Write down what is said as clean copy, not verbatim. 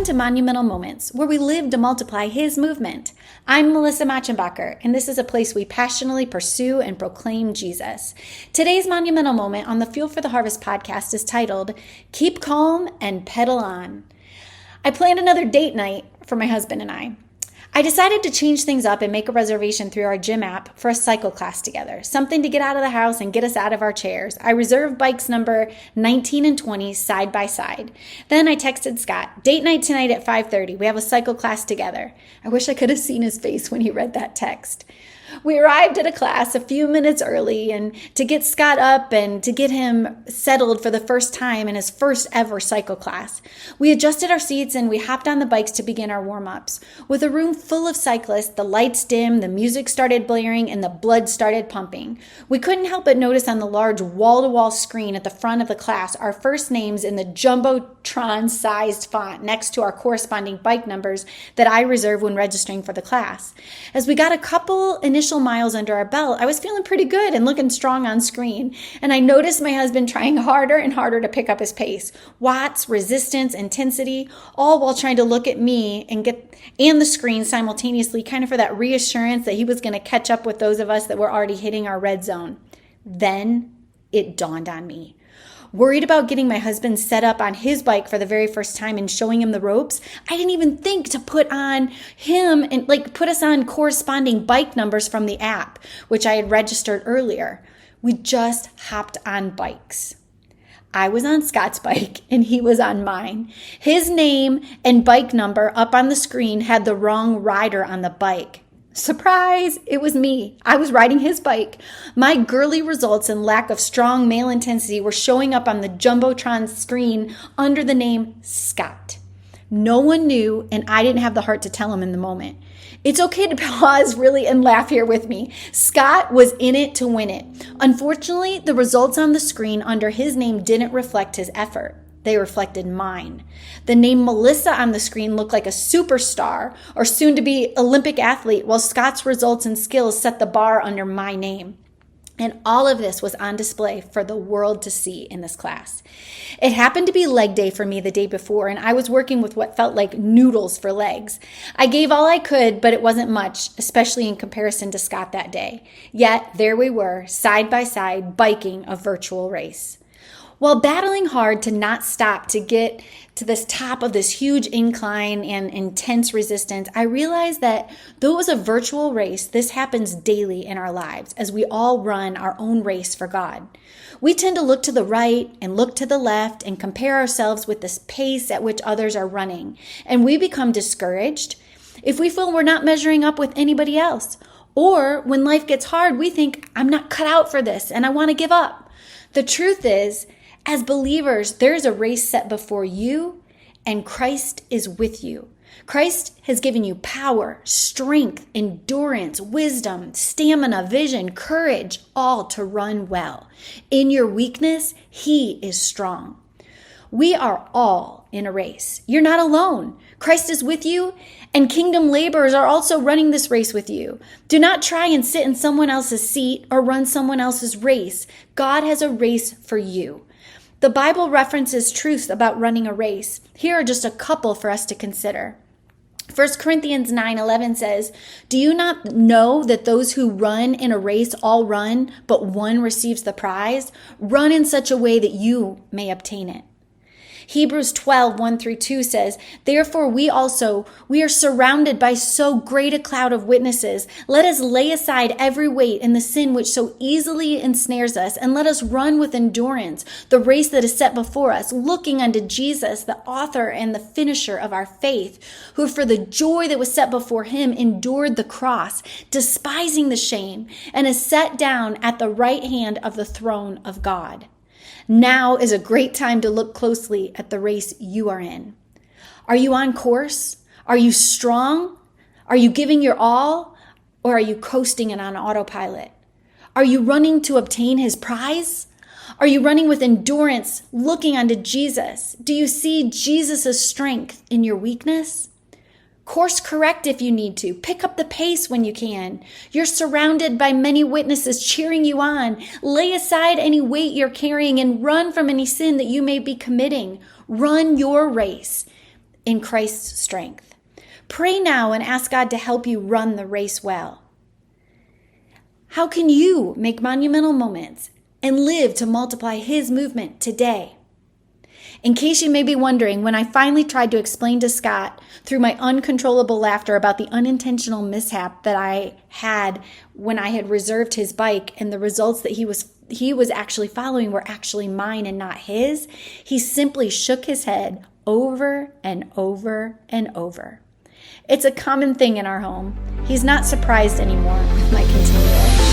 to Monumental Moments, where we live to multiply His movement. I'm Melissa Machenbacher, and this is a place we passionately pursue and proclaim Jesus. Today's Monumental Moment on the Fuel for the Harvest podcast is titled, Keep Calm and Pedal On. I planned another date night for my husband and I. I decided to change things up and make a reservation through our gym app for a cycle class together, something to get out of the house and get us out of our chairs. I reserved bikes number 19 and 20 side by side. Then I texted Scott, date night tonight at 5:30. We have a cycle class together. I wish I could have seen his face when he read that text. We arrived at a class a few minutes early and to get Scott up and to get him settled for the first time in his first ever cycle class. We adjusted our seats and we hopped on the bikes to begin our warm-ups. With a room full of cyclists, the lights dimmed, the music started blaring, and the blood started pumping. We couldn't help but notice on the large wall-to-wall screen at the front of the class our first names in the Jumbotron-sized font next to our corresponding bike numbers that I reserved when registering for the class. As we got a couple initial miles under our belt, I was feeling pretty good and looking strong on screen. And I noticed my husband trying harder and harder to pick up his pace. Watts, resistance, intensity, all while trying to look at me and the screen simultaneously, kind of for that reassurance that he was going to catch up with those of us that were already hitting our red zone. Then it dawned on me. Worried about getting my husband set up on his bike for the very first time and showing him the ropes, I didn't even think to put on him and put us on corresponding bike numbers from the app, which I had registered earlier. We just hopped on bikes. I was on Scott's bike and he was on mine. His name and bike number up on the screen had the wrong rider on the bike. Surprise! It was me. I was riding his bike. My girly results and lack of strong male intensity were showing up on the Jumbotron screen under the name Scott. No one knew, and I didn't have the heart to tell him in the moment. It's okay to pause really and laugh here with me. Scott was in it to win it. Unfortunately, the results on the screen under his name didn't reflect his effort. They reflected mine. The name Melissa on the screen looked like a superstar or soon-to-be Olympic athlete, while Scott's results and skills set the bar under my name. And all of this was on display for the world to see in this class. It happened to be leg day for me the day before, and I was working with what felt like noodles for legs. I gave all I could, but it wasn't much, especially in comparison to Scott that day. Yet there we were, side by side, biking a virtual race. While battling hard to not stop to get to this top of this huge incline and intense resistance, I realized that though it was a virtual race, this happens daily in our lives as we all run our own race for God. We tend to look to the right and look to the left and compare ourselves with the pace at which others are running, and we become discouraged if we feel we're not measuring up with anybody else. Or when life gets hard, we think, I'm not cut out for this and I want to give up. The truth is, as believers, there is a race set before you, and Christ is with you. Christ has given you power, strength, endurance, wisdom, stamina, vision, courage, all to run well. In your weakness, He is strong. We are all in a race. You're not alone. Christ is with you, and kingdom laborers are also running this race with you. Do not try and sit in someone else's seat or run someone else's race. God has a race for you. The Bible references truths about running a race. Here are just a couple for us to consider. 1 Corinthians 9:11 says, "Do you not know that those who run in a race all run, but one receives the prize? Run in such a way that you may obtain it." Hebrews 12:1-2 says, "Therefore we are surrounded by so great a cloud of witnesses. Let us lay aside every weight and the sin which so easily ensnares us, and let us run with endurance the race that is set before us, looking unto Jesus, the author and the finisher of our faith, who for the joy that was set before him endured the cross, despising the shame, and is set down at the right hand of the throne of God." Now is a great time to look closely at the race you are in. Are you on course? Are you strong? Are you giving your all? Or are you coasting and on autopilot? Are you running to obtain His prize? Are you running with endurance, looking unto Jesus? Do you see Jesus' strength in your weakness? Course correct if you need to. Pick up the pace when you can. You're surrounded by many witnesses cheering you on. Lay aside any weight you're carrying and run from any sin that you may be committing. Run your race. in Christ's strength. Pray now and ask God to help you run the race well. How can you make monumental moments and live to multiply His movement today? In case you may be wondering, when I finally tried to explain to Scott through my uncontrollable laughter about the unintentional mishap that I had when I had reserved his bike and the results that he was actually following were actually mine and not his, he simply shook his head over and over and over. It's a common thing in our home. He's not surprised anymore with my continual